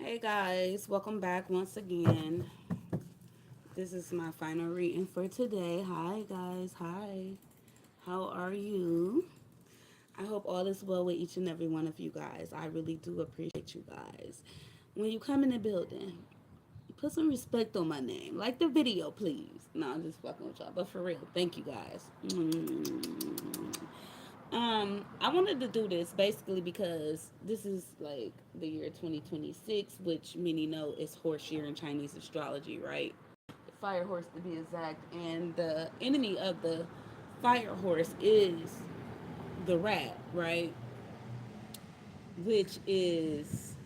Hey guys, welcome back once again. This is my final reading for today. Hi guys, hi. How are you? I hope all is well with each and every one of you guys. I really do appreciate you guys. When you come in the building, put some respect on my name. Like the video, please. No, I'm just fucking with y'all. But for real, thank you guys. I wanted to do this basically because this is like the year 2026, which many know is horse year in Chinese astrology, right? Fire horse to be exact. And the enemy of the fire horse is the rat, right? Which is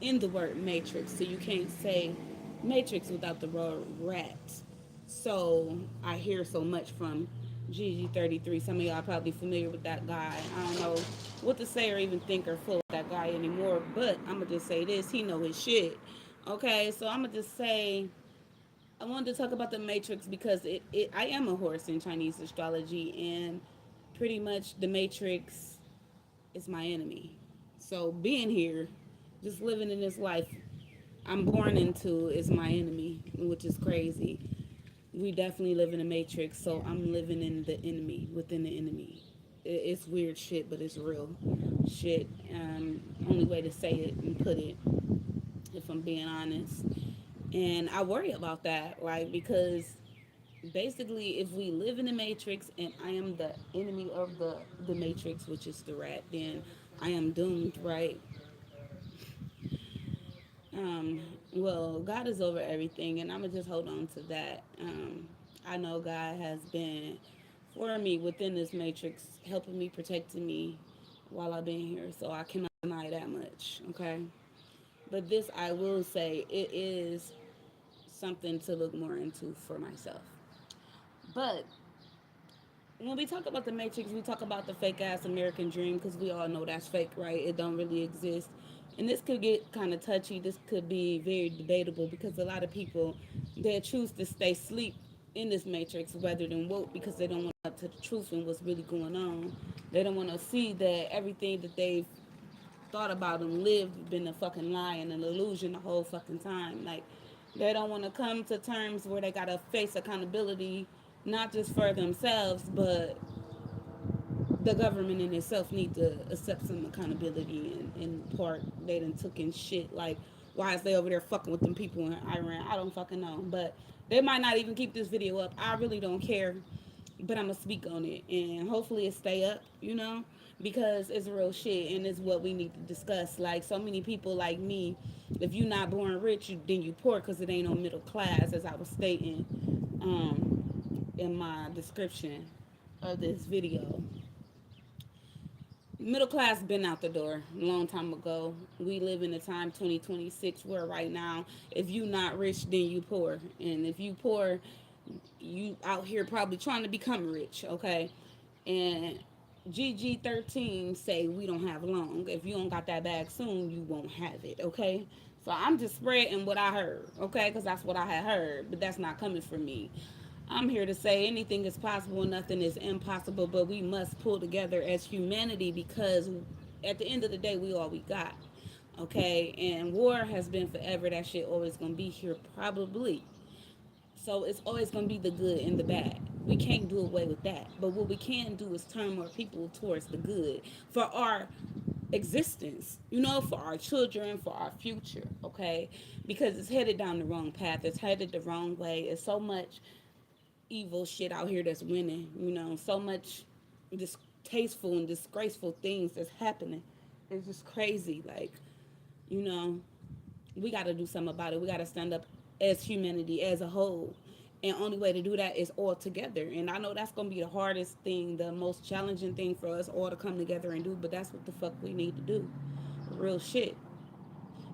in the word matrix. So you can't say matrix without the word rat. So I hear so much from GG33. Some of y'all probably familiar with that guy. I don't know what to say or even think or feel with that guy anymore. But I'm gonna just say this: he know his shit. Okay, so I'm gonna just say I wanted to talk about the Matrix because I am a horse in Chinese astrology, and pretty much the Matrix is my enemy. So being here, just living in this life I'm born into is my enemy, which is crazy. We definitely live in a matrix, so I'm living in the enemy within the enemy. It's weird shit, but it's real shit. Only way to say it and put it, if I'm being honest. And I worry about that, like, because basically, if we live in the matrix and I am the enemy of the matrix, which is the rat, then I am doomed, right? Um, well, God is over everything, and I'm gonna just hold on to that. I know God has been for me within this matrix, helping me, protecting me while I've been here. So I cannot deny that much. Okay, but this I will say it is something to look more into for myself. But when we talk about the Matrix, we talk about the fake ass American dream because we all know that's fake, right? It don't really exist. And this could get kind of touchy. This could be very debatable because a lot of people they choose to stay asleep in this matrix rather than woke because they don't want to up to the truth and what's really going on. They don't want to see that everything that they've thought about and lived been a fucking lie and an illusion the whole fucking time. Like they don't want to come to terms where they gotta face accountability, not just for themselves, but the government in itself need to accept some accountability in part they done took in shit. Like why is they over there fucking with them people in Iran? I don't fucking know. But they might not even keep this video up. I really don't care. But I'm gonna speak on it and hopefully it stay up, because it's real shit and it's what we need to discuss. Like so many people like me, if you not born rich, then you poor because it ain't no middle class, as I was stating in my description of this video. Middle class been out the door a long time ago. We live in a time 2026 where right now if you not rich then you poor, and if you poor you out here probably trying to become rich, okay? And GG13 say we don't have long. If you don't got that bag soon, you won't have it, okay? So I'm just spreading what I heard, okay? Because that's what I had heard, but that's not coming from me. I'm here to say anything is possible, nothing is impossible, but we must pull together as humanity because at the end of the day, we all we got. Okay, and war has been forever. That shit always gonna be here, probably. So it's always gonna be the good and the bad. We can't do away with that. But what we can do is turn more people towards the good for our existence, for our children, for our future, okay? Because it's headed down the wrong path. It's headed the wrong way. It's so much evil shit out here that's winning, so much distasteful and disgraceful things that's happening. It's just crazy. Like, you know, we got to do something about it. We got to stand up as humanity as a whole. And only way to do that is all together. And I know that's going to be the hardest thing, the most challenging thing for us all to come together and do, but that's what the fuck we need to do. Real shit.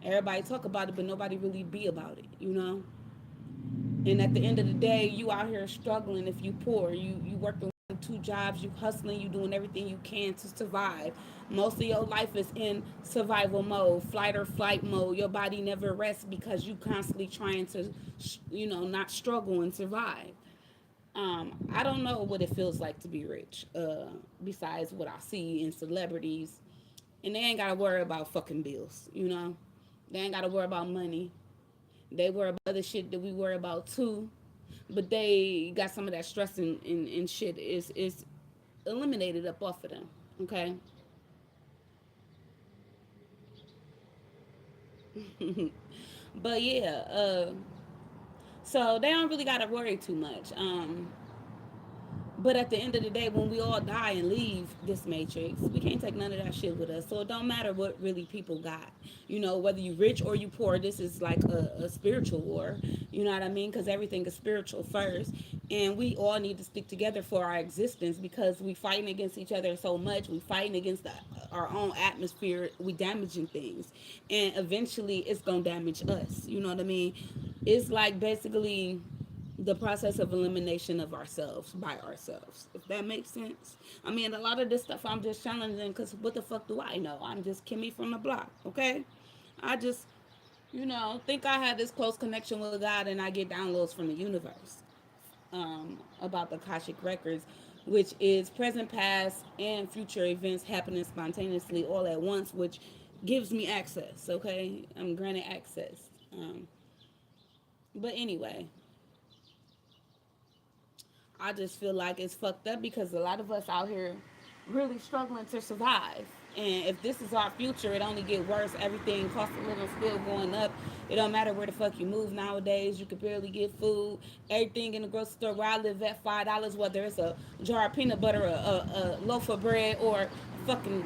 Everybody talk about it, but nobody really be about it. And at the end of the day, you out here struggling if you poor. You working two jobs, you hustling, you doing everything you can to survive. Most of your life is in survival mode, flight or flight mode. Your body never rests because you constantly trying to, not struggle and survive. I don't know what it feels like to be rich. Besides what I see in celebrities, and they ain't gotta worry about fucking bills. They ain't gotta worry about money. They worry about other shit that we worry about too. But they got some of that stress and shit is eliminated up off of them. Okay. But yeah, so they don't really gotta worry too much. But at the end of the day, when we all die and leave this matrix, we can't take none of that shit with us. So it don't matter what really people got. You know, whether you rich or you poor, this is like a spiritual war. You know what I mean? Because everything is spiritual first. And we all need to stick together for our existence because we fighting against each other so much. We fighting against our own atmosphere. We damaging things. And eventually it's going to damage us. You know what I mean? It's like basically the process of elimination of ourselves by ourselves, if that makes sense. I mean, a lot of this stuff I'm just challenging because what the fuck do I know? I'm just Kimmy from the block, okay? I just, think I had this close connection with God and I get downloads from the universe about the Akashic Records, which is present, past, and future events happening spontaneously all at once, which gives me access, okay? I'm granted access. But anyway, I just feel like it's fucked up because a lot of us out here really struggling to survive. And if this is our future, it only get worse. Everything, cost of living still going up. It don't matter where the fuck you move nowadays. You could barely get food. Everything in the grocery store where I live at $5, whether it's a jar of peanut butter, a loaf of bread, or a fucking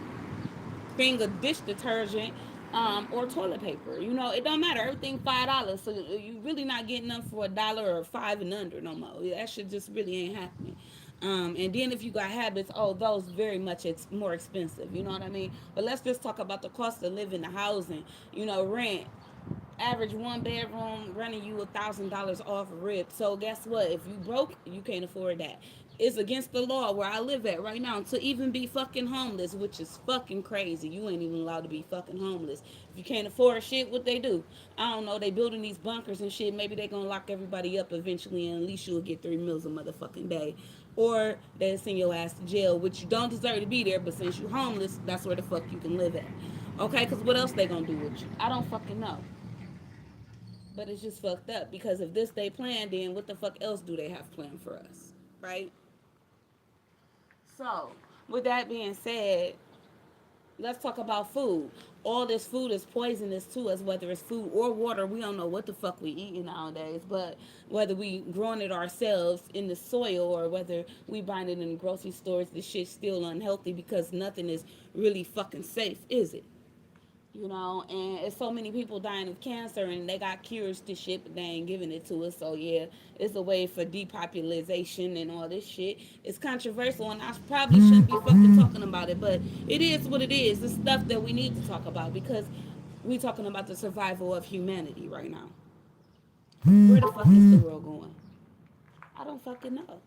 thing of dish detergent, or toilet paper. It don't matter. Everything $5, so you really not getting them for $1 or five and under no more. That shit just really ain't happening. And then if you got habits, oh, those very much it's more expensive. You know what I mean? But let's just talk about the cost of living, the housing. Rent. Average one bedroom running you $1,000 off rip. So guess what? If you broke, you can't afford that. It's against the law where I live at right now to even be fucking homeless, which is fucking crazy. You ain't even allowed to be fucking homeless. If you can't afford shit, what they do? I don't know. They building these bunkers and shit. Maybe they gonna lock everybody up eventually, and at least you'll get 3 meals a motherfucking day. Or they send your ass to jail, which you don't deserve to be there. But since you homeless, that's where the fuck you can live at. Okay? Because what else they gonna do with you? I don't fucking know. But it's just fucked up because if this they plan, then what the fuck else do they have planned for us? Right? So, with that being said, let's talk about food. All this food is poisonous to us, whether it's food or water. We don't know what the fuck we eating nowadays, but whether we growing it ourselves in the soil or whether we buying it in the grocery stores, this shit's still unhealthy because nothing is really fucking safe, is it? And it's so many people dying of cancer and they got cures to shit, but they ain't giving it to us. So yeah, it's a way for depopulation and all this shit. It's controversial and I probably shouldn't be fucking talking about it, but it is what it is. It's stuff that we need to talk about because we talking about the survival of humanity right now. Where the fuck is the world going? I don't fucking know.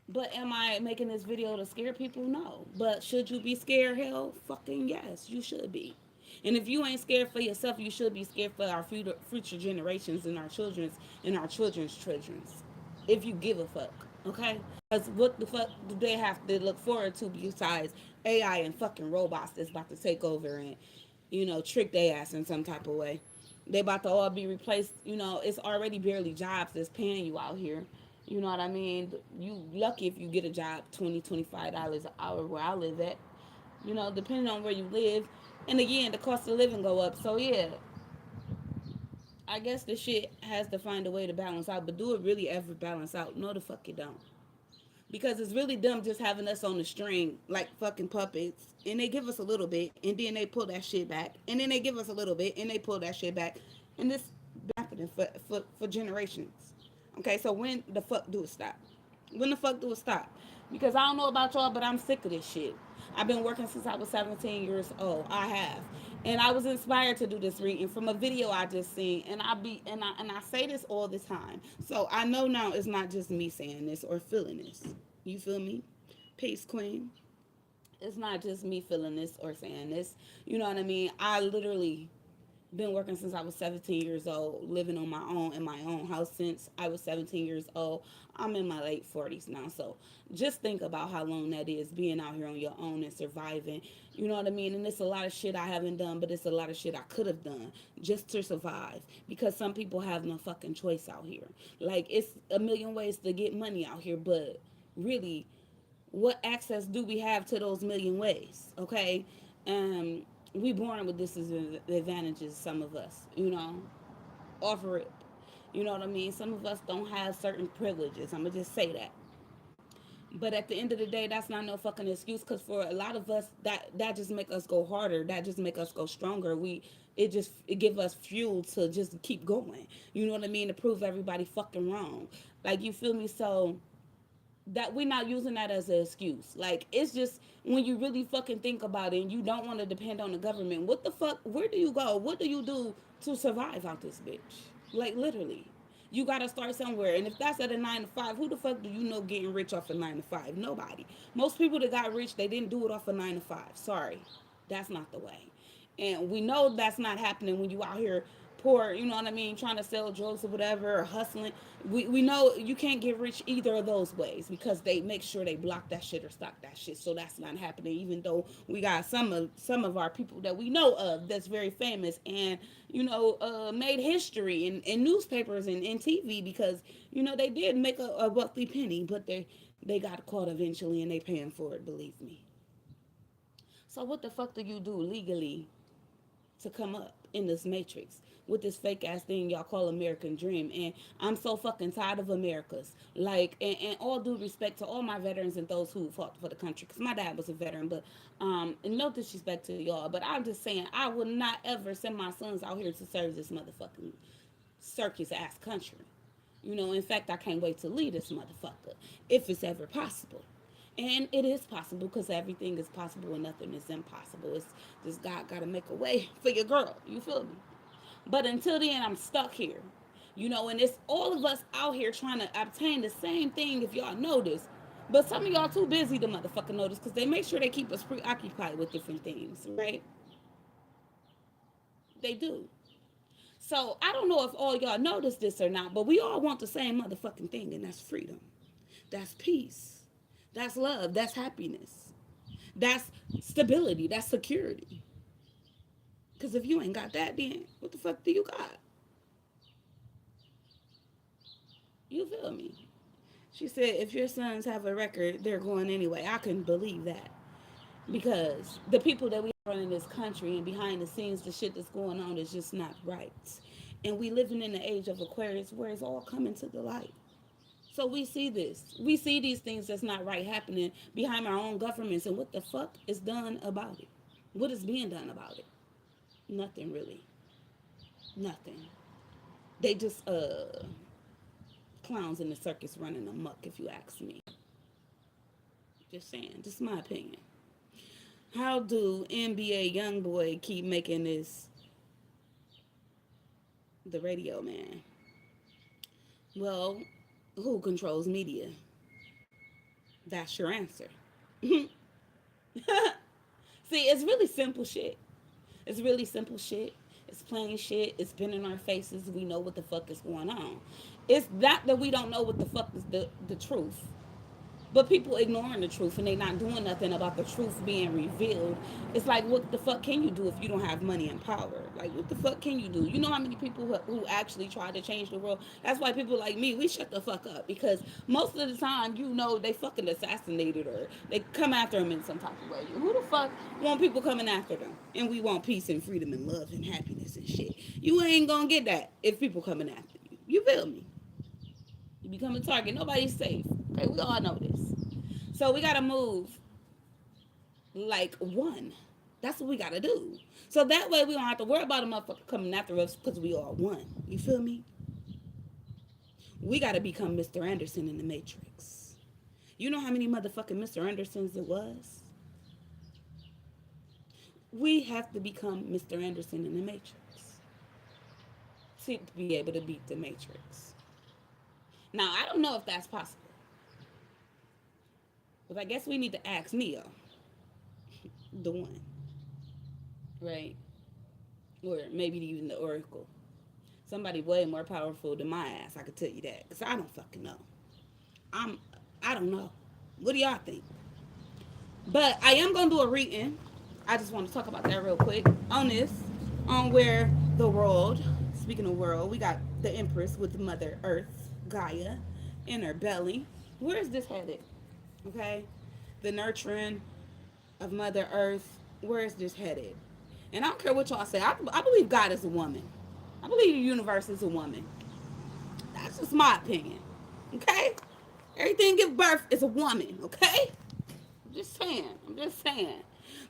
But am I making this video to scare people? No. But should you be scared? Hell, fucking yes, you should be. And if you ain't scared for yourself, you should be scared for our future generations and our children's children's. If you give a fuck, okay? Because what the fuck do they have to look forward to besides AI and fucking robots that's about to take over and, trick their ass in some type of way? They about to all be replaced. It's already barely jobs that's paying you out here. You know what I mean? You lucky if you get a job $20-$25 an hour where I live at. Depending on where you live. And again, the cost of living go up. So yeah, I guess the shit has to find a way to balance out. But do it really ever balance out? No, the fuck it don't. Because it's really dumb just having us on the string like fucking puppets. And they give us a little bit, and then they pull that shit back. And then they give us a little bit, and they pull that shit back. And this been happening for generations. Okay, so when the fuck do it stop? When the fuck do it stop? Because I don't know about y'all, but I'm sick of this shit. I've been working since I was 17 years old. I have. And I was inspired to do this reading from a video I just seen. And I say this all the time. So I know now it's not just me saying this or feeling this. You feel me? Peace, Queen. It's not just me feeling this or saying this. You know what I mean? I literally been working since I was 17 years old, living on my own in my own house since I was 17 years old. I'm in my late 40s now. So just think about how long that is being out here on your own and surviving. You know what I mean? And it's a lot of shit I haven't done, but it's a lot of shit I could have done just to survive. Because some people have no fucking choice out here. Like, it's a million ways to get money out here, but really, what access do we have to those million ways? Okay? We born with this as advantages, some of us, you know, offer it. You know what I mean? Some of us don't have certain privileges. I'm gonna just say that. But at the end of the day, that's not no fucking excuse. Cause for a lot of us, that just make us go harder. That just make us go stronger. It give us fuel to just keep going. You know what I mean? To prove everybody fucking wrong. Like, you feel me? So that we're not using that as an excuse. Like, it's just when you really fucking think about it and you don't want to depend on the government, what the fuck, where do you go? What do you do to survive out this bitch? Like, literally. You gotta start somewhere. And if that's at a 9 to 5, who the fuck do you know getting rich off a 9 to 5? Nobody. Most people that got rich, they didn't do it off a 9 to 5. Sorry. That's not the way. And we know that's not happening when you out here poor, you know what I mean, trying to sell drugs or whatever, or hustling. We know you can't get rich either of those ways because they make sure they block that shit or stop that shit. So that's not happening, even though we got some of our people that we know of that's very famous and, you know, made history in newspapers and TV because, you know, they did make a wealthy penny, but they got caught eventually and they paying for it, believe me. So what the fuck do you do legally to come up in this matrix with this fake ass thing y'all call American dream? And I'm so fucking tired of America's. Like, and all due respect to all my veterans and those who fought for the country, because my dad was a veteran, but and no disrespect to y'all, but I'm just saying I would not ever send my sons out here to serve this motherfucking circus ass country. You know, in fact, I can't wait to leave this motherfucker if it's ever possible. And it is possible because everything is possible and nothing is impossible. It's just God got to make a way for your girl. You feel me? But until then, I'm stuck here. You know, and it's all of us out here trying to obtain the same thing if y'all notice. But some of y'all too busy to motherfucking notice because they make sure they keep us preoccupied with different things, right? They do. So I don't know if all y'all notice this or not, but we all want the same motherfucking thing, and that's freedom. That's peace. That's love. That's happiness. That's stability. That's security. Because if you ain't got that, then what the fuck do you got? You feel me? She said, if your sons have a record, they're going anyway. I couldn't believe that. Because the people that we run in this country and behind the scenes, the shit that's going on is just not right. And we living in the age of Aquarius where it's all coming to the light. So we see this. We see these things that's not right happening behind our own governments. And what the fuck is done about it? What is being done about it? Nothing really. Nothing. They just clowns in the circus running amok, if you ask me. Just saying. Just my opinion. How do NBA YoungBoy keep making this the radio man? Well, who controls media? That's your answer. See, it's really simple shit. It's really simple shit. It's plain shit. It's been in our faces. We know what the fuck is going on. It's not that we don't know what the fuck is the truth. But people ignoring the truth and they not doing nothing about the truth being revealed. It's like, what the fuck can you do if you don't have money and power? Like, what the fuck can you do? You know how many people who actually try to change the world? That's why people like me, we shut the fuck up. Because most of the time, you know, they fucking assassinated or they come after them in some type of way. Who the fuck want people coming after them? And we want peace and freedom and love and happiness and shit. You ain't gonna get that if people coming after you. You feel me? You become a target. Nobody's safe. Okay, we all know this. So we gotta move like one. That's what we gotta do. So that way we don't have to worry about a motherfucker coming after us because we all one. You feel me? We gotta become Mr. Anderson in the Matrix. You know how many motherfucking Mr. Andersons it was? We have to become Mr. Anderson in the Matrix to be able to beat the Matrix. Now, I don't know if that's possible. But I guess we need to ask Neo, the one, right? Or maybe even the Oracle. Somebody way more powerful than my ass, I could tell you that. Because I don't fucking know. I don't know. What do y'all think? But I am going to do a reading. I just want to talk about that real quick on this, on where the world, speaking of world, we got the Empress with Mother Earth, Gaia, in her belly. Where is this headed? Okay? The nurturing of Mother Earth, where is this headed? And I don't care what y'all say. I believe God is a woman. I believe the universe is a woman. That's just my opinion. Okay? Everything give birth is a woman. Okay? I'm just saying. I'm just saying.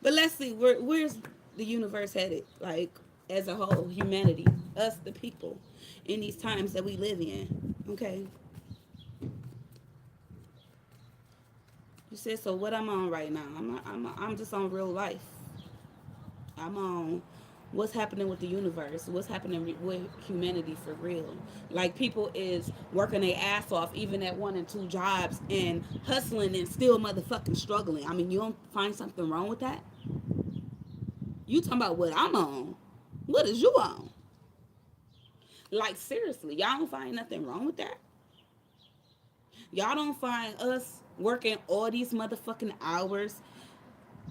But let's see, where's the universe headed? Like, as a whole, humanity, us, the people, in these times that we live in. Okay? You said, so what I'm on right now? I'm just on real life. I'm on what's happening with the universe, what's happening with humanity for real. Like people is working their ass off even at one and two jobs and hustling and still motherfucking struggling. I mean, you don't find something wrong with that? You talking about what I'm on? What is you on? Like seriously, y'all don't find nothing wrong with that? Y'all don't find us working all these motherfucking hours,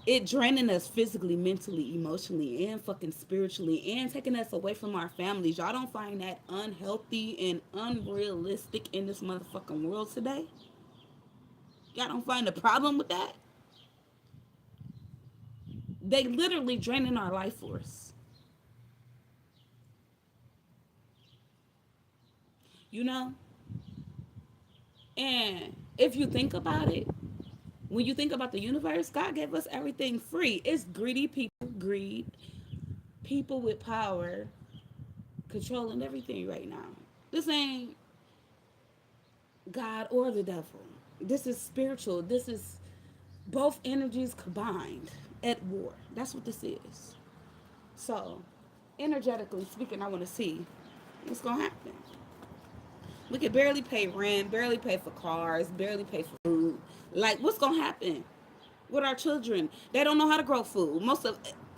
it draining us physically, mentally, emotionally, and fucking spiritually, and taking us away from our families. Y'all don't find that unhealthy and unrealistic in this motherfucking world today? Y'all don't find a problem with that? They literally draining our life force. You know? And if you think about it, when you think about the universe, God gave us everything free. It's greedy people, greed, people with power controlling everything right now. This ain't God or the devil. This is spiritual. This is both energies combined at war. That's what this is. So, energetically speaking, I want to see what's going to happen. We can barely pay rent, barely pay for cars, barely pay for food. Like, what's going to happen with our children? They don't know how to grow food.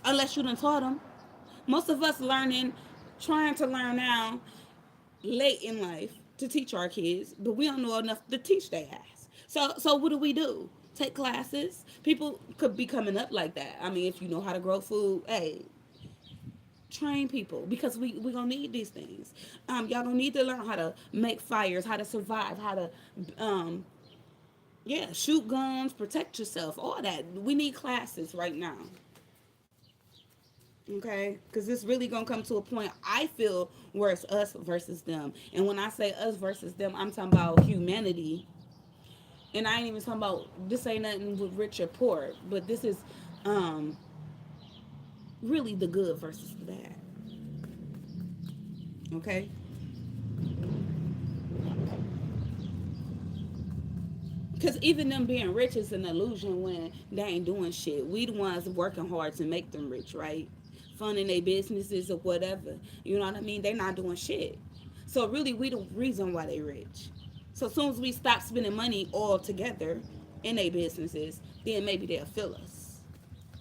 Unless you done taught them. Most of us trying to learn now late in life to teach our kids, but we don't know enough to teach their ass. So what do? Take classes. People could be coming up like that. I mean, if you know how to grow food, hey, train people because we gonna need these things. Y'all gonna need to learn how to make fires, how to survive, how to yeah, shoot guns, protect yourself, all that. We need classes right now. Okay, because it's really gonna come to a point I feel where it's us versus them, and when I say us versus them, I'm talking about humanity, and I ain't even talking about this ain't nothing with rich or poor, but this is um really the good versus the bad. Okay, because even them being rich is an illusion when they ain't doing shit. We the ones working hard to make them rich, right? Funding their businesses or whatever. You know what I mean? They not doing shit. So really, we the reason why they rich. So as soon as we stop spending money all together in their businesses, then maybe they'll feel us.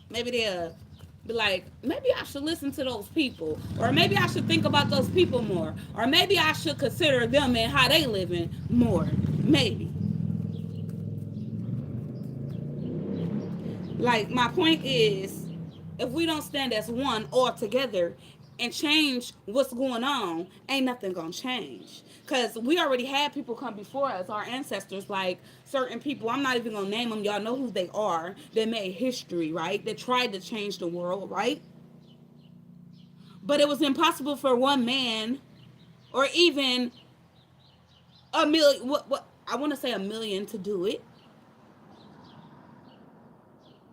Maybe they'll be like, maybe I should listen to those people, or maybe I should think about those people more, or maybe I should consider them and how they living more. Maybe. Like my point is, if we don't stand as one all together and change what's going on, ain't nothing gonna change. Cause we already had people come before us, our ancestors, like certain people. I'm not even gonna name them. Y'all know who they are. They made history, right? They tried to change the world, right? But it was impossible for one man, or even a million. What I want to say a million to do it.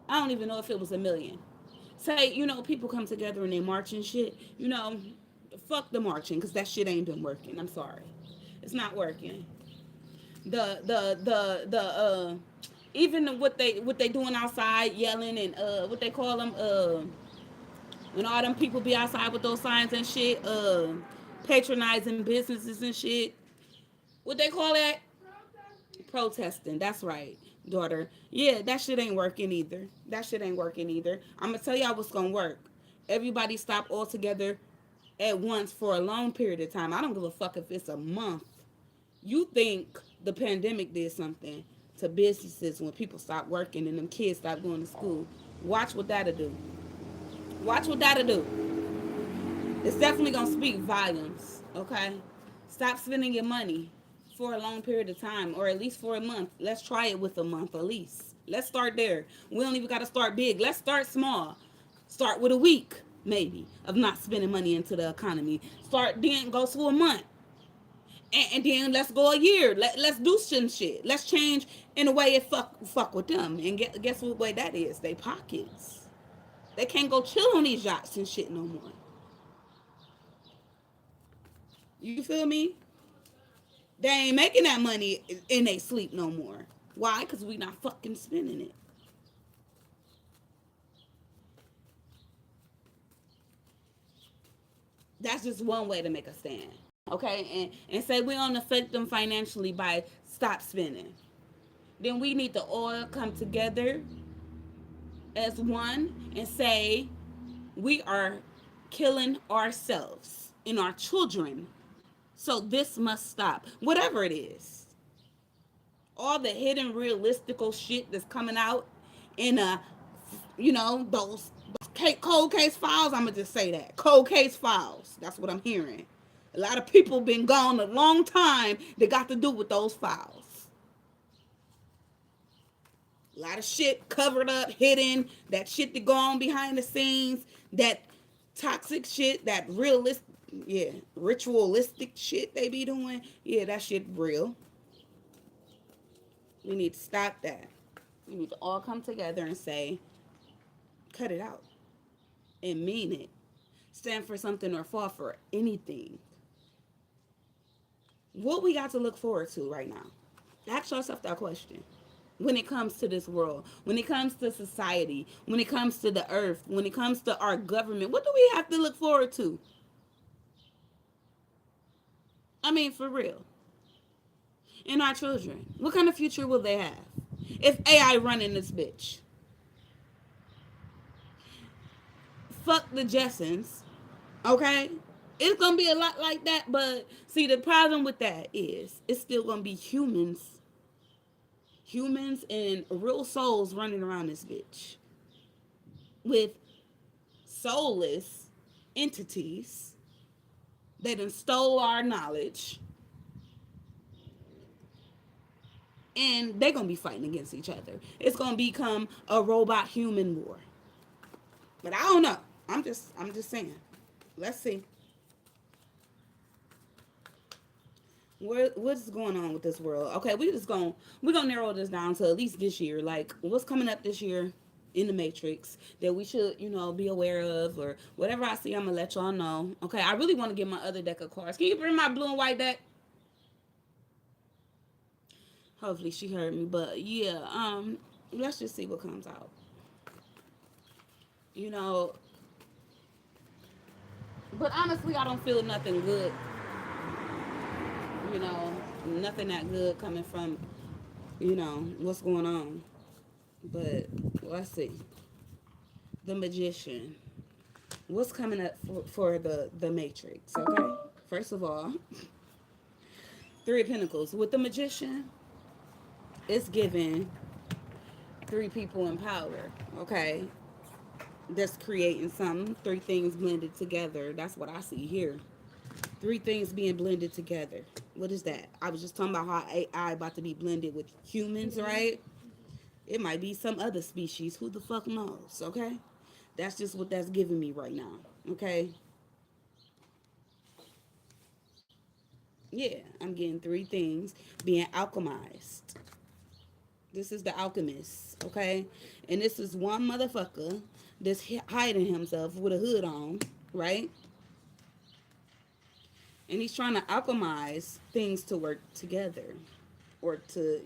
I don't even know if it was a million. Say, people come together and they march and shit. Fuck the marching because that shit ain't been working. I'm sorry, it's not working. The even what they doing outside yelling and what they call them when all them people be outside with those signs and shit patronizing businesses and shit. What they call that? Protesting. That's right, daughter. Yeah, that shit ain't working either. That shit ain't working either. I'm gonna tell y'all what's gonna work. Everybody stop all together at once for a long period of time. I don't give a fuck if it's a month. You think the pandemic did something to businesses when people stop working and them kids stop going to school. Watch what that'll do. Watch what that'll do. It's definitely gonna speak volumes. Okay, stop spending your money for a long period of time, or at least for a month. Let's try it with a month at least. Let's start there. We don't even got to start big. Let's start small. Start with a week maybe of not spending money into the economy. Start then go to a month, and then let's go a year. Let's do some shit. Let's change in a way it fuck with them. And guess what way that is? They pockets. They can't go chill on these yachts and shit no more. You feel me? They ain't making that money in they sleep no more. Why? Because we not fucking spending it. That's just one way to make a stand. Okay? And say we don't affect them financially by stop spending. Then we need to all come together as one and say we are killing ourselves and our children. So this must stop. Whatever it is. All the hidden realistical shit that's coming out in those cold case files. I'm gonna just say that cold case files. That's what I'm hearing. A lot of people been gone a long time that got to do with those files. A lot of shit covered up, hidden. That shit that go on behind the scenes. That toxic shit. That realistic, yeah, ritualistic shit they be doing. Yeah, that shit real. We need to stop that. We need to all come together and say, cut it out and mean it. Stand for something or fall for anything. What we got to look forward to right now? Ask yourself that question. When it comes to this world, when it comes to society, when it comes to the earth, when it comes to our government, what do we have to look forward to? I mean, for real. And our children, what kind of future will they have if AI running this bitch? Fuck the Jetsons, okay? It's gonna be a lot like that, but see, the problem with that is it's still gonna be humans and real souls running around this bitch with soulless entities that done stole our knowledge, and they're gonna be fighting against each other. It's gonna become a robot human war. But I don't know. I'm just saying. Let's see. What's going on with this world? Okay, we're gonna narrow this down to at least this year. Like what's coming up this year in the Matrix that we should, be aware of, or whatever I see, I'm gonna let y'all know. Okay, I really want to get my other deck of cards. Can you bring my blue and white deck? Hopefully she heard me, but yeah, let's just see what comes out. You know, but honestly, I don't feel nothing good. You know, nothing that good coming from what's going on. But let's see. The Magician. What's coming up for the Matrix? Okay, first of all, Three of Pentacles with the Magician. It's giving three people in power. Okay, that's creating something. Three things blended together. That's what I see here. Three things being blended together. What is that? I was just talking about how AI about to be blended with humans, right? It might be some other species. Who the fuck knows? Okay, that's just what that's giving me right now. Okay, yeah, I'm getting three things being alchemized. This is the alchemist, okay? And this is one motherfucker that's hiding himself with a hood on, right? And he's trying to alchemize things to work together or to,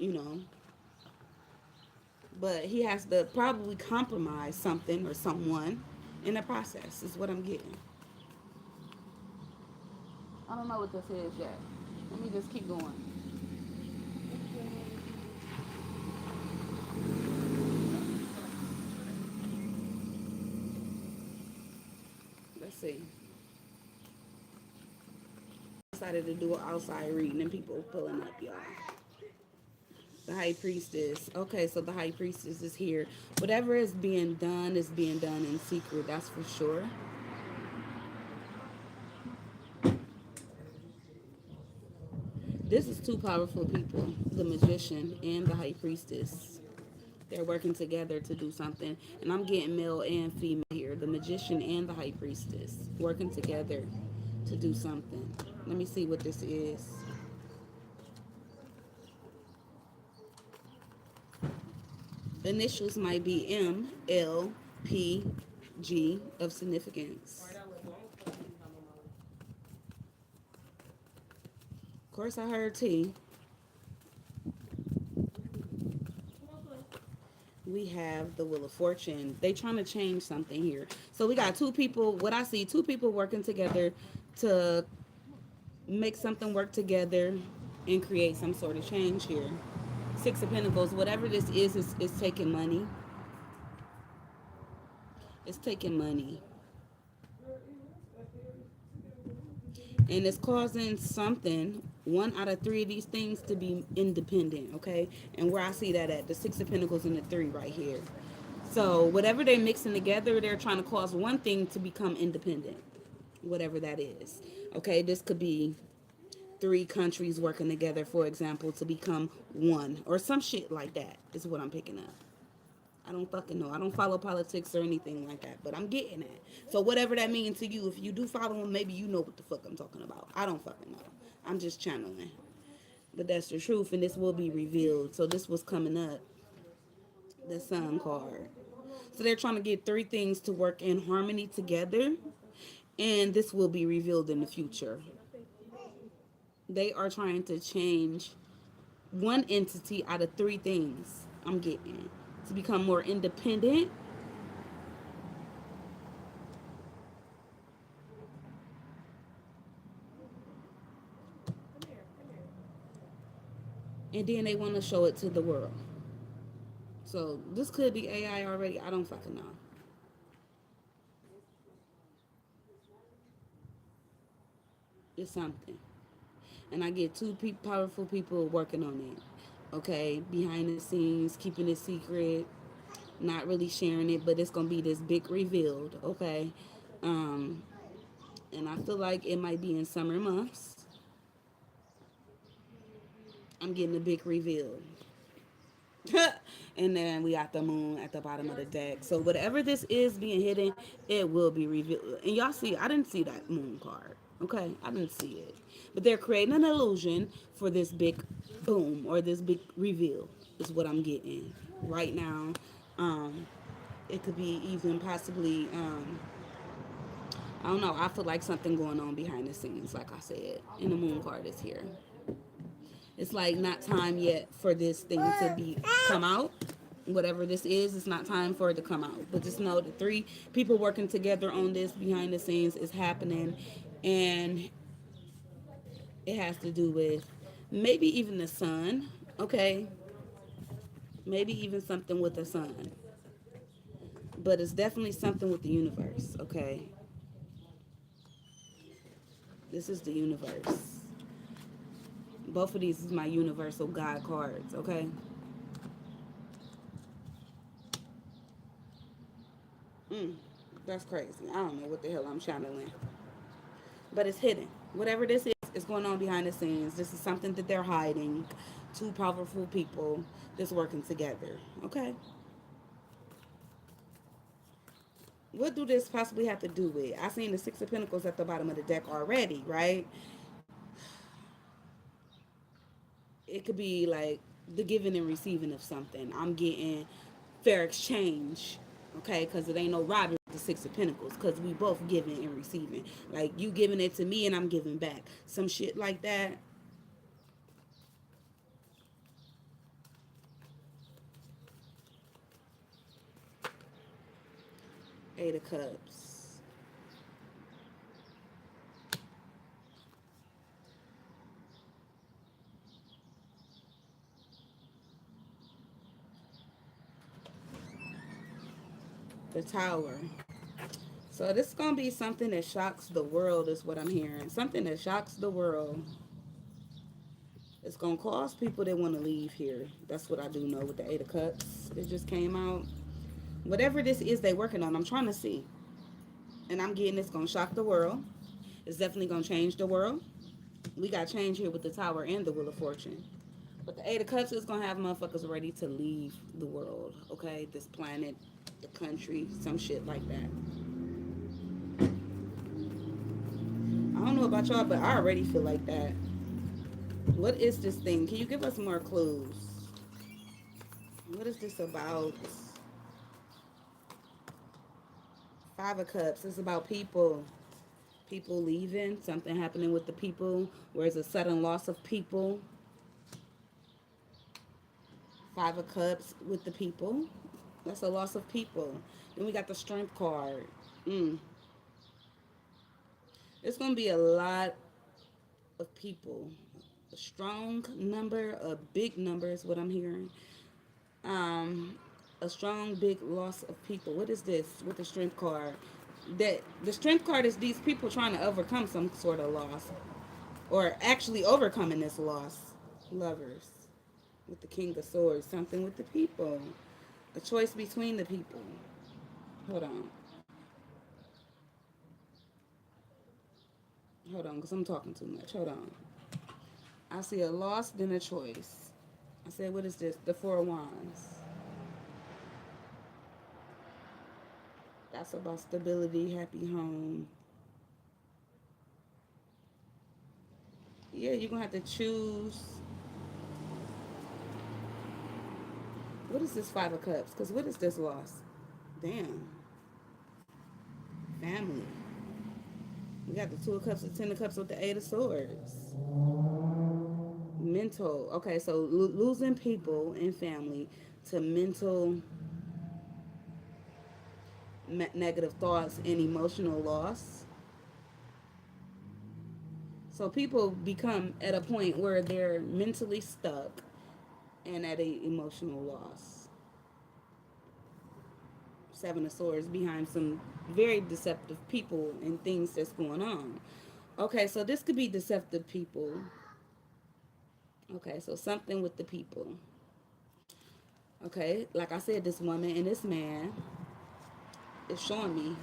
but he has to probably compromise something or someone in the process, is what I'm getting. I don't know what this is yet. Let me just keep going. Let's see. Decided to do an outside reading and people pulling up, y'all. The high priestess. Okay, so the high priestess is here. Whatever is being done in secret. That's for sure. This is two powerful people, the magician and the high priestess. They're working together to do something. And I'm getting male and female here. The magician and the high priestess working together to do something. Let me see what this is. Initials might be M, L, P, G of significance. Of course, I heard T. We have the Wheel of Fortune. They trying to change something here. So we got two people. What I see, two people working together to make something work together and create some sort of change here. Six of Pentacles. Whatever this is taking money. It's taking money. And it's causing something, one out of three of these things, to be independent, okay? And where I see that at, the Six of Pentacles and the three right here. So whatever they're mixing together, they're trying to cause one thing to become independent, whatever that is. Okay, this could be three countries working together, for example, to become one, or some shit like that is what I'm picking up. I don't fucking know. I don't follow politics or anything like that, but I'm getting it. So whatever that means to you, if you do follow them, maybe you know what the fuck I'm talking about. I don't fucking know. I'm just channeling. But that's the truth, and this will be revealed. So this was coming up, the Sun card. So they're trying to get three things to work in harmony together, and this will be revealed in the future. They are trying to change one entity out of three things I'm getting to become more independent. And then they want to show it to the world. So this could be AI already. I don't fucking know. It's something. And I get two powerful people working on it. Okay, behind the scenes, keeping it secret, not really sharing it, but it's gonna be this big revealed. Okay, um, and I feel like it might be in summer months. I'm getting a big reveal. And then we got the moon at the bottom of the deck. So whatever this is being hidden, it will be revealed. And y'all see, I didn't see that moon card. Okay, I didn't see it. But they're creating an illusion for this big boom or this big reveal is what I'm getting right now. Um, it could be even possibly, I don't know. I feel like something going on behind the scenes, like I said. And the moon card is here. It's like not time yet for this thing to be come out. Whatever this is, it's not time for it to come out. But just know the three people working together on this behind the scenes is happening, and it has to do with maybe even the sun. Okay, maybe even something with the sun. But it's definitely something with the universe. Okay, this is the universe. Both of these is my universal God cards. Okay. Mm, that's crazy. I don't know what the hell I'm channeling. But it's hidden. Whatever this is going on behind the scenes. This is something that they're hiding. Two powerful people that's working together. Okay? What do this possibly have to do with? I seen the Six of Pentacles at the bottom of the deck already, right? It could be like the giving and receiving of something. I'm getting fair exchange, okay? Because it ain't no robbery with the Six of Pentacles, because we both giving and receiving. Like you giving it to me and I'm giving back. Some shit like that. Eight of Cups. The Tower. So this is gonna be something that shocks the world, is what I'm hearing. Something that shocks the world. It's gonna cause people that want to leave here. That's what I do know with the Eight of Cups. It just came out. Whatever this is they working on, I'm trying to see. And I'm getting it's gonna shock the world. It's definitely gonna change the world. We got change here with the Tower and the Wheel of Fortune. But the Eight of Cups is gonna have motherfuckers ready to leave the world, okay? This planet, the country, some shit like that. I don't know about y'all, but I already feel like that. What is this thing? Can you give us more clues? What is this about? Five of Cups. It's about people. People leaving. Something happening with the people. Where it's a sudden loss of people. Five of Cups with the people. That's a loss of people. Then we got the Strength card. Mm. It's going to be a lot of people. A strong number, a big number is what I'm hearing. Um, a strong, big loss of people. What is this with the Strength card? That the Strength card is these people trying to overcome some sort of loss, or actually overcoming this loss. Lovers with the King of Swords. Something with the people. A choice between the people. Hold on. Hold on, because I'm talking too much. Hold on. I see a loss, then a choice. I said, what is this? The Four of Wands. That's about stability, happy home. Yeah, you're going to have to choose. What is this Five of Cups? Because what is this loss? Damn. Family. We got the Two of Cups, the Ten of Cups with the Eight of Swords. Mental. Okay, so losing people and family to mental negative thoughts and emotional loss. So people become at a point where they're mentally stuck and at a emotional loss. Seven of Swords behind some very deceptive people and things that's going on. Okay, so this could be deceptive people. Okay, so something with the people. Okay, like I said, this woman and this man is showing me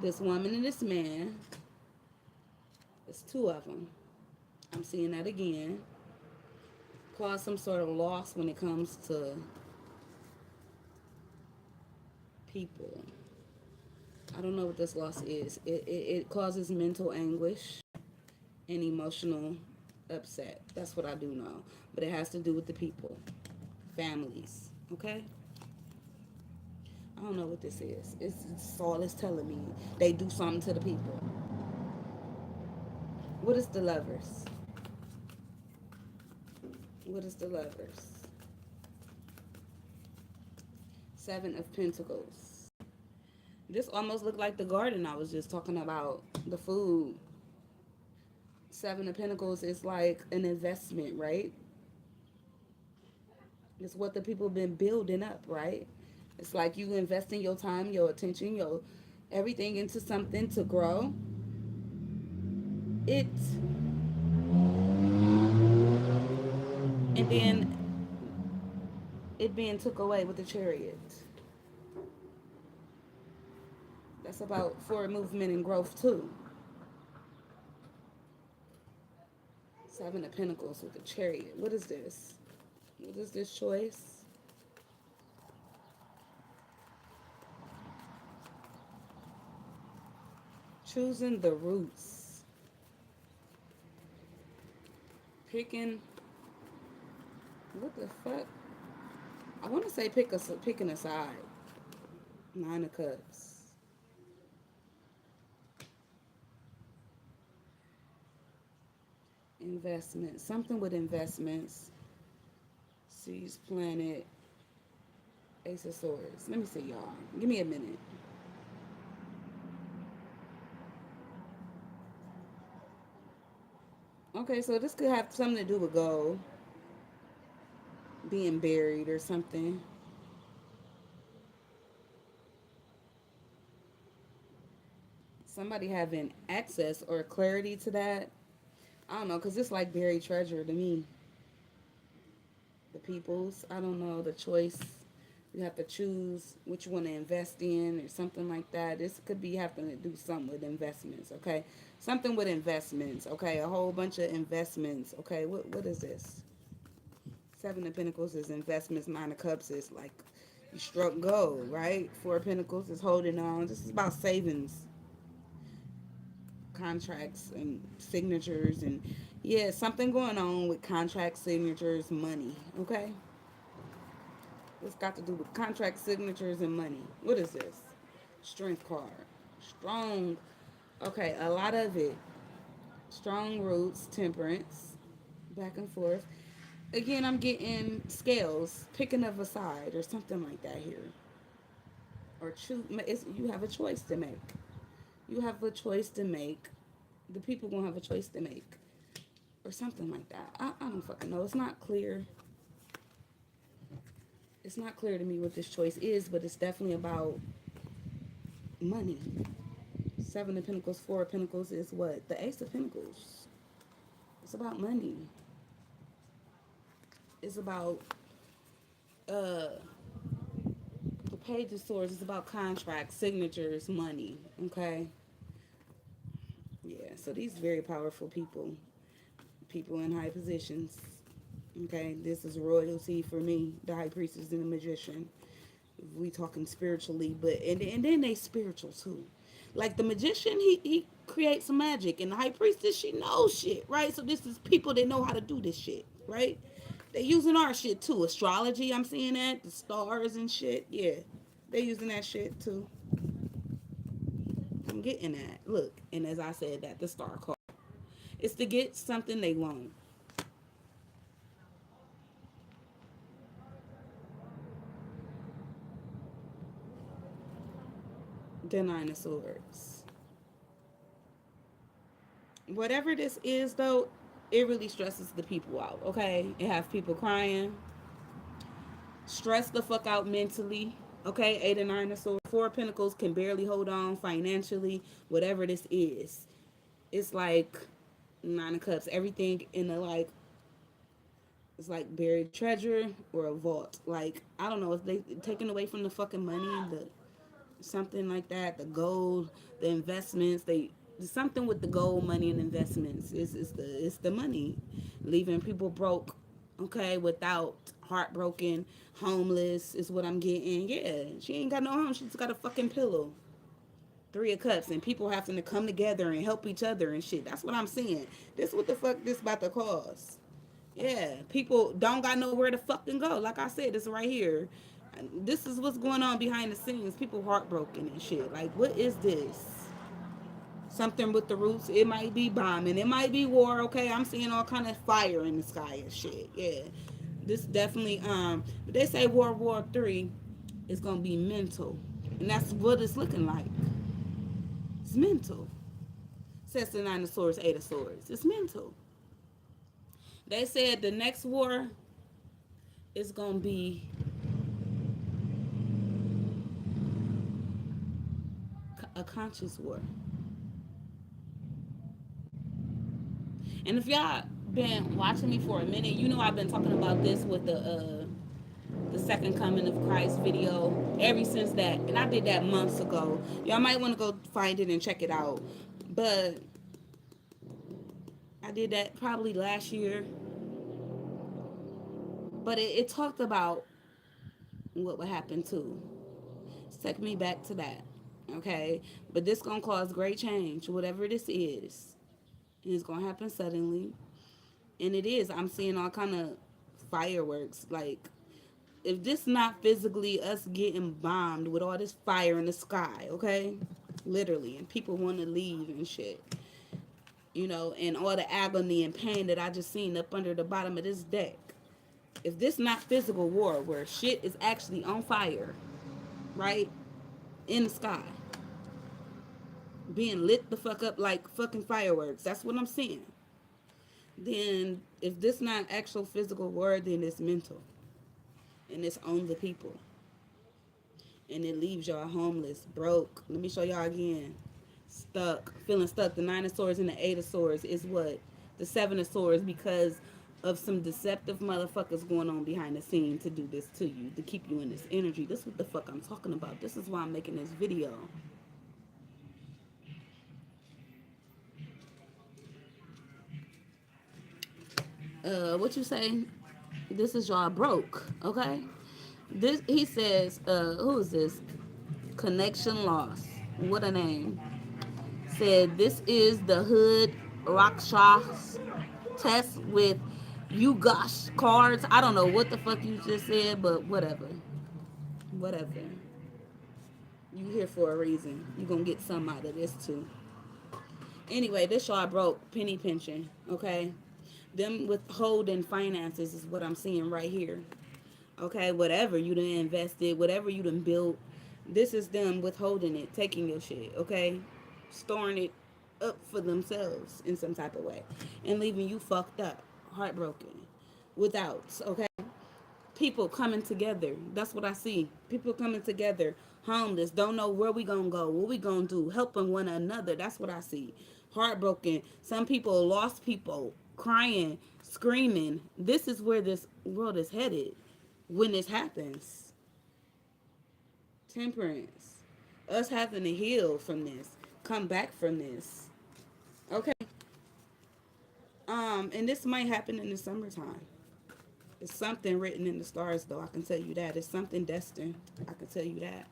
this woman and this man. It's two of them. I'm seeing that again. Cause some sort of loss when it comes to people. I don't know what this loss is. It causes mental anguish and emotional upset. That's what I do know. But it has to do with the people, families. Okay? I don't know what this is. It's all it's telling me. They do something to the people. What is the lovers? What is the lovers? Seven of Pentacles. This almost looked like the garden I was just talking about. The food. Seven of Pentacles is like an investment, right? It's what the people been building up, right? It's like you investing your time, your attention, your everything into something to grow. It and then it being took away with the Chariot. That's about forward movement and growth too. Seven of Pentacles with the Chariot. What is this? What is this choice? Choosing the roots. Picking. What the fuck? I want to say picking a side. Nine of Cups. Investment. Something with investments. Seas, planet. Ace of Swords. Let me see, y'all. Give me a minute. Okay, so this could have something to do with gold being buried or something. Somebody having access or clarity to that. I don't know, because it's like buried treasure to me. The people's, I don't know, the choice. You have to choose which one to invest in or something like that. This could be having to do something with investments, okay? Something with investments, okay? A whole bunch of investments, okay? What is this? Seven of Pentacles is investments. Nine of Cups is like you struck gold, right? Four of Pentacles is holding on. This is about savings, contracts, and signatures, and yeah, something going on with contract signatures, money, okay? It's got to do with contract signatures and money. What is this? Strength card. Strong. Okay, a lot of it. Strong roots, temperance, back and forth. Again, I'm getting scales, picking of a side or something like that here. Or choose. You have a choice to make. You have a choice to make. The people gonna have a choice to make, or something like that. I don't fucking know. It's not clear. It's not clear to me what this choice is, but it's definitely about money. Seven of Pentacles, Four of Pentacles is what? The Ace of Pentacles. It's about money. It's about uh the Page of Swords. It's about contracts, signatures, money. Okay. Yeah. So these very powerful people, people in high positions. Okay. This is royalty for me. The High Priestess and the Magician. We talking spiritually, but and then they spiritual too. Like the magician, he creates magic, and the high priestess, she knows shit, right? So this is people that know how to do this shit, right? They using our shit too. Astrology, I'm seeing that, the stars and shit. Yeah, they using that shit too. I'm getting that. Look, and as I said, that the star card. It's to get something they want. The Nine of Swords. Whatever this is, though, it really stresses the people out. Okay, it have people crying, stress the fuck out mentally. Okay, Eight and Nine of Swords. Four of Pentacles can barely hold on financially. Whatever this is, it's like Nine of Cups. Everything in the like, it's like buried treasure or a vault. Like I don't know if they taken away from the fucking money, the something like that. The gold, the investments. They something with the gold, money, and investments. It's the money, leaving people broke. Okay, without heartbroken, homeless is what I'm getting. Yeah, she ain't got no home. She just got a fucking pillow. Three of Cups, and people having to come together and help each other and shit. That's what I'm seeing. This what the fuck this about to cause. Yeah, people don't got nowhere to fucking go. Like I said, it's right here. This is what's going on behind the scenes. People heartbroken and shit. Like, what is this? Something with the roots. It might be bombing. It might be war. Okay, I'm seeing all kind of fire in the sky and shit. Yeah, this definitely. But they say World War III is gonna be mental, and that's what it's looking like. It's mental. Says the Nine of Swords, Eight of Swords. It's mental. They said the next war is gonna be a conscious war. And if y'all been watching me for a minute, you know I've been talking about this with the second coming of Christ video ever since that, and I did that months ago. Y'all might want to go find it and check it out. But I did that probably last year. But it talked about what would happen too. It's taking me back to that. Okay, but this gonna cause great change, whatever this is. It's gonna happen suddenly, and it is. I'm seeing all kind of fireworks. Like, if this not physically us getting bombed with all this fire in the sky, okay, literally, and people want to leave and shit, and all the agony and pain that I just seen up under the bottom of this deck. If this not physical war where shit is actually on fire, right, in the sky, being lit the fuck up like fucking fireworks, that's what I'm seeing. Then if this not actual physical war, then it's mental, and it's on the people, and it leaves y'all homeless, broke. Let me show y'all again. Stuck, feeling stuck. The Nine of Swords and the Eight of Swords is what? The Seven of Swords, because of some deceptive motherfuckers going on behind the scene to do this to you, to keep you in this energy. This is what the fuck I'm talking about. This is why I'm making this video. What you say? This is y'all broke, okay? This he says, who is this? Connection lost. What a name. Said this is the hood Rakshas test with you gosh cards. I don't know what the fuck you just said, but whatever. Whatever. You here for a reason. You gonna get some out of this too. Anyway, this y'all broke penny pinching, okay? Them withholding finances is what I'm seeing right here. Okay, whatever you done invested, whatever you done built, this is them withholding it, taking your shit, okay? Storing it up for themselves in some type of way and leaving you fucked up, heartbroken, without, okay? People coming together. That's what I see. People coming together, homeless, don't know where we gonna go, what we gonna do, helping one another. That's what I see. Heartbroken. Some people lost people, crying, screaming. This is where this world is headed when this happens. Temperance. Us having to heal from this, come back from this. Okay. And this might happen in the summertime. It's something written in the stars, though. I can tell you that. It's something destined. I can tell you that.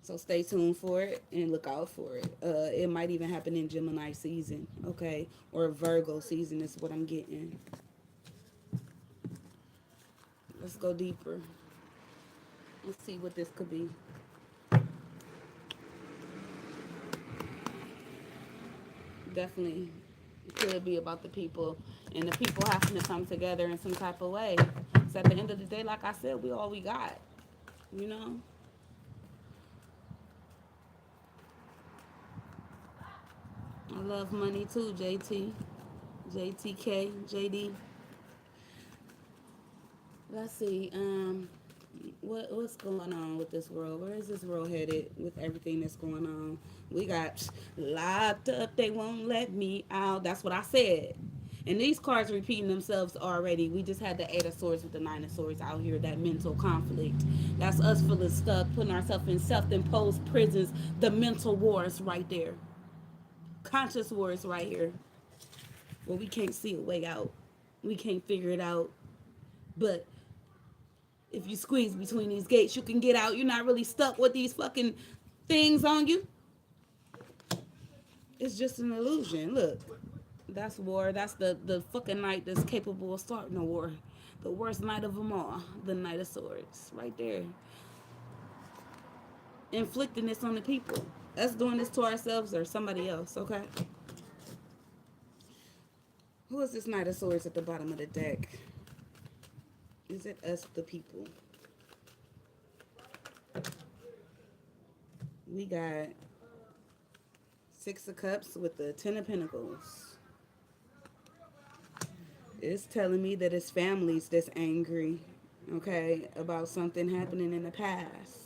So stay tuned for it and look out for it. It might even happen in Gemini season, okay? Or Virgo season is what I'm getting. Let's go deeper. Let's see what this could be. Definitely could be about the people and the people having to come together in some type of way. So at the end of the day, like I said, we all we got, you know? I love money too, JT, JTK, JD. Let's see. What's going on with this world? Where is this world headed with everything that's going on? We got locked up. They won't let me out. That's what I said. And these cards repeating themselves already. We just had the Eight of Swords with the Nine of Swords out here. That mental conflict. That's us feeling stuck, putting ourselves in self-imposed prisons. The mental wars right there. Conscious wars right here. Well, we can't see a way out. We can't figure it out. But if you squeeze between these gates, you can get out. You're not really stuck with these fucking things on you. It's just an illusion. Look, that's war. That's the fucking knight that's capable of starting a war. The worst knight of them all. The Knight of Swords. Right there. Inflicting this on the people. Us doing this to ourselves or somebody else, okay? Who is this Knight of Swords at the bottom of the deck? Is it us, the people? We got Six of Cups with the Ten of Pentacles. It's telling me that it's families that's angry, okay, about something happening in the past.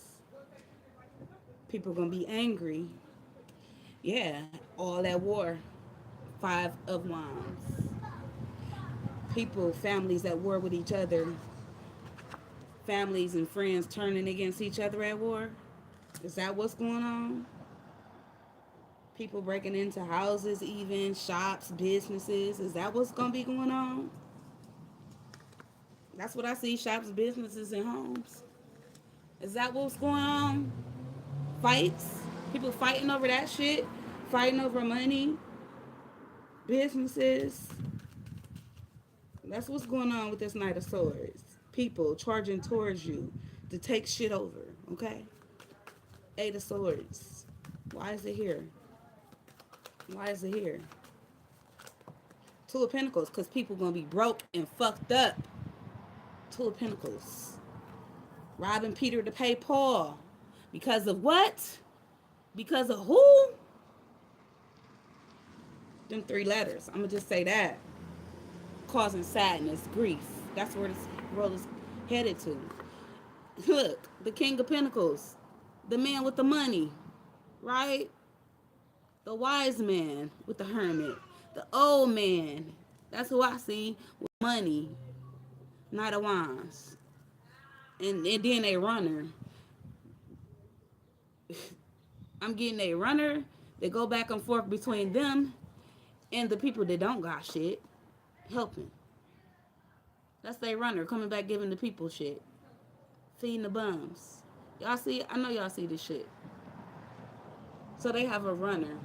People gonna be angry. Yeah, all that war. Five of Wands. People, families at war with each other. Families and friends turning against each other at war. Is that what's going on? People breaking into houses, even shops, businesses. Is that what's gonna be going on? That's what I see, shops, businesses, and homes. Is that what's going on? Fights? People fighting over that shit? Fighting over money? Businesses? That's what's going on with this Knight of Swords. People charging towards you to take shit over, okay? Eight of Swords. Why is it here? Why is it here? Two of Pentacles, because people going to be broke and fucked up. Two of Pentacles. Robbing Peter to pay Paul. Because of what? Because of who? Them three letters. I'm going to just say that. Causing sadness, grief. That's where this world is headed to. Look, the King of Pentacles. The man with the money. Right? The wise man with the hermit. The old man. That's who I see with money. Knight of Wands. And then a runner. I'm getting a runner. They go back and forth between them and the people that don't got shit helping. That's their runner coming back giving the people shit. Feeding the bums. Y'all see? I know y'all see this shit. So they have a runner,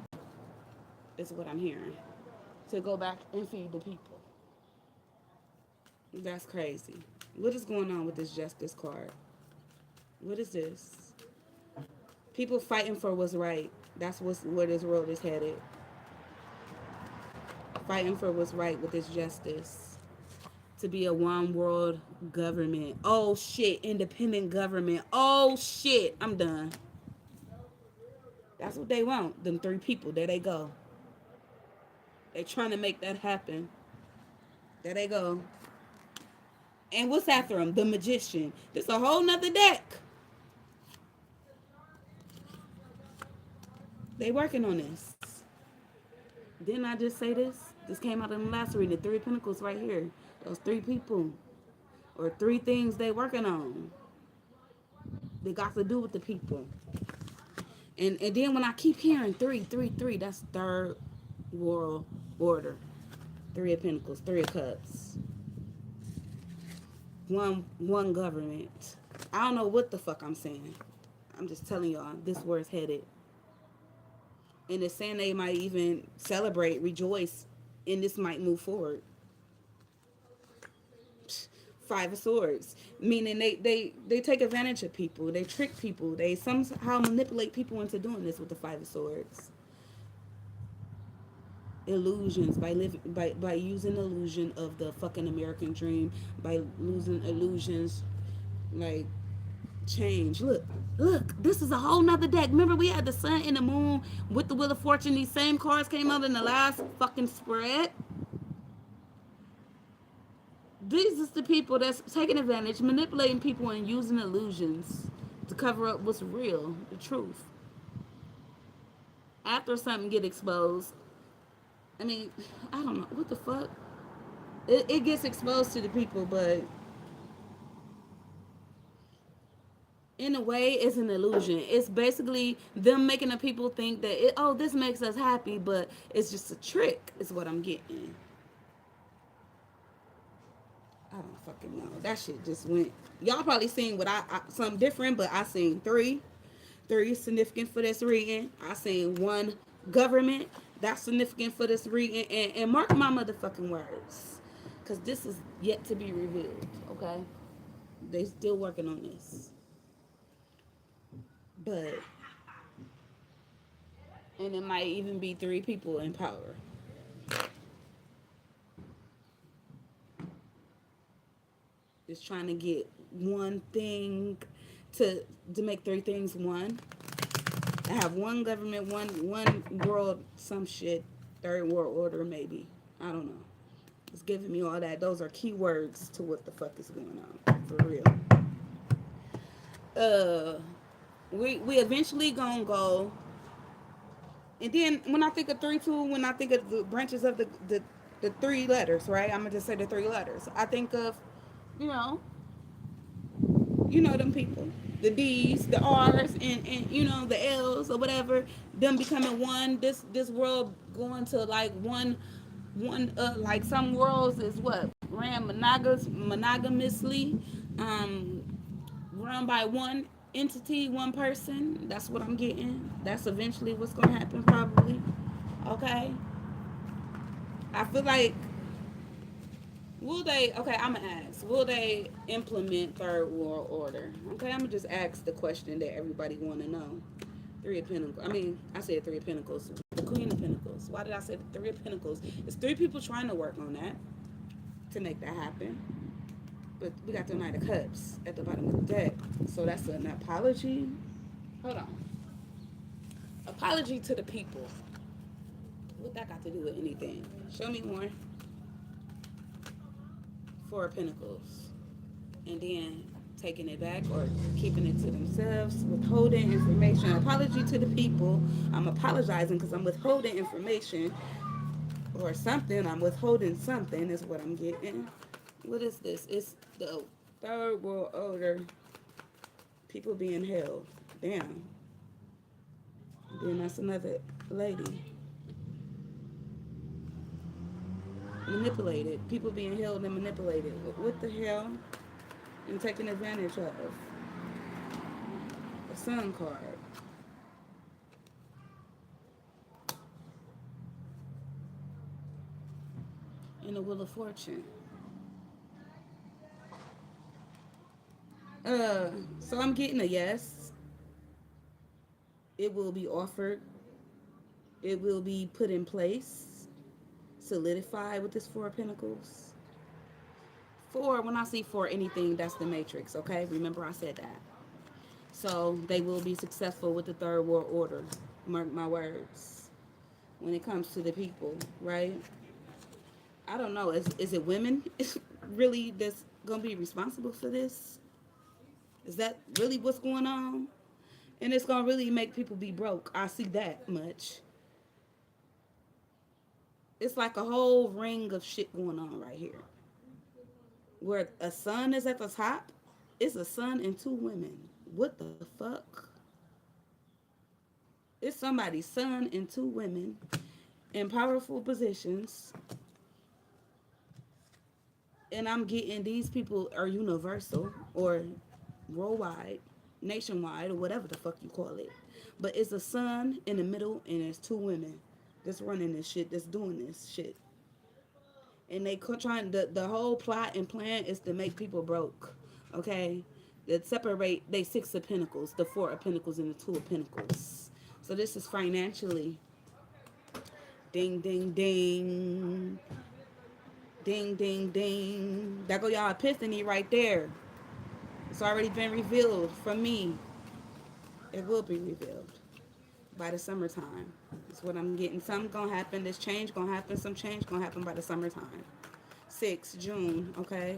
is what I'm hearing, to go back and feed the people. That's crazy. What is going on with this justice card? What is this? People fighting for what's right. That's where this world is headed. Fighting for what's right with this justice. To be a one world government. Oh shit, independent government. Oh shit, I'm done. That's what they want. Them three people. There they go. They trying to make that happen. There they go. And what's after them? The magician. This a whole nother deck. They working on this. Didn't I just say this? This came out in the last reading. The Three of Pentacles right here. Those three people. Or three things they working on. They got to do with the people. And then when I keep hearing three, that's third world order. Three of Pentacles, Three of Cups. One government. I don't know what the fuck I'm saying. I'm just telling y'all this where it's headed. And it's saying they might even celebrate, rejoice, and this might move forward. Five of Swords, meaning they take advantage of people, they trick people, they somehow manipulate people into doing this with the Five of Swords. Illusions by using illusion of the fucking American dream, by losing illusions like change. Look, this is a whole nother deck. Remember we had the sun and the moon with the Wheel of Fortune. These same cards came out in the last fucking spread. These is the people that's taking advantage, manipulating people, and using illusions to cover up what's real, the truth. After something get exposed, I mean, I don't know what the fuck. It gets exposed to the people, but in a way, it's an illusion. It's basically them making the people think that this makes us happy, but it's just a trick. Is what I'm getting. I don't fucking know. That shit just went. Y'all probably seen what I something different, but I seen three. Three is significant for this reading. I seen one government. That's significant for this reading. And mark my motherfucking words. Because this is yet to be revealed. Okay? They still working on this. But. And it might even be three people in power. Just trying to get one thing to make three things one. I have one government, one world, some shit, third world order maybe. I don't know. It's giving me all that. Those are keywords to what the fuck is going on for real. We eventually gonna go. And then when I think of 3-2, when I think of the branches of the three letters, right? I'm gonna just say the three letters. I think of, you know, them people, the D's, the R's, and the L's or whatever, them becoming one. This world going to like one like some worlds is what ran monogamously, run by one entity, one person. That's what I'm getting. That's eventually what's gonna happen probably. Okay. I feel like I'm gonna ask, will they implement third world order? Okay, I'm gonna just ask the question that everybody wanna know. Three of Pentacles. I said Three of Pentacles. The Queen of Pentacles. Why did I say the Three of Pentacles? It's three people trying to work on that to make that happen. But we got the Knight of Cups at the bottom of the deck. So that's an apology. Hold on. Apology to the people. What that got to do with anything? Show me more. Four of Pentacles. And then taking it back or keeping it to themselves, withholding information. Apology to the people. I'm apologizing because I'm withholding information or something. I'm withholding something is what I'm getting. What is this? It's the third world order. People being held. Damn. Then that's another lady. Manipulated. People being held and manipulated. What the hell? And taken advantage of. A sun card. And a wheel of fortune. So I'm getting a yes. It will be offered. It will be put in place. Solidified with this Four of Pentacles. Four, when I see four anything, that's the matrix, okay? Remember I said that. So they will be successful with the third world order. Mark my words. When it comes to the people, right? I don't know. Is it women really that's gonna be responsible for this? Is that really what's going on? And it's gonna really make people be broke. I see that much. It's like a whole ring of shit going on right here. Where a son is at the top, it's a son and two women. What the fuck? It's somebody's son and two women in powerful positions. And I'm getting these people are universal or worldwide, nationwide, or whatever the fuck you call it. But it's a son in the middle and there's two women that's running this shit, that's doing this shit. And they trying the whole plot and plan is to make people broke. Okay? That separate they Six of Pentacles, the Four of Pentacles, and the Two of Pentacles. So this is financially. Ding ding ding. Ding ding ding. That go y'all epiphany right there. It's already been revealed from me. It will be revealed by the summertime. That's what I'm getting. Something gonna happen. This change gonna happen. Some change gonna happen by the summertime. 6 June, okay.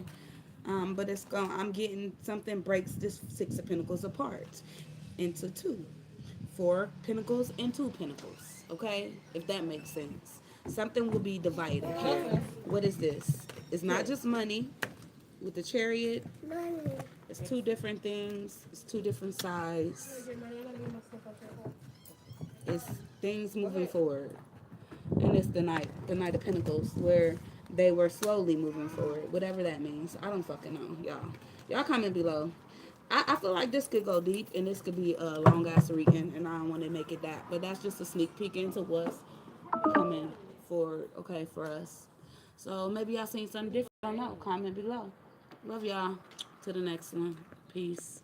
But it's going. I'm getting something breaks this Six of Pentacles apart into two, Four Pentacles and Two Pentacles. Okay, if that makes sense. Something will be divided here. What is this? It's not just money. With the Chariot, it's two different things. It's two different sides. It's things moving forward. And it's the Knight of Pentacles, where they were slowly moving forward. Whatever that means. I don't fucking know, y'all. Y'all comment below. I feel like this could go deep, and this could be a long ass reading, and I don't want to make it that. But that's just a sneak peek into what's coming forward, okay, for us. So maybe y'all seen something different. I don't know. Comment below. Love y'all. To the next one. Peace.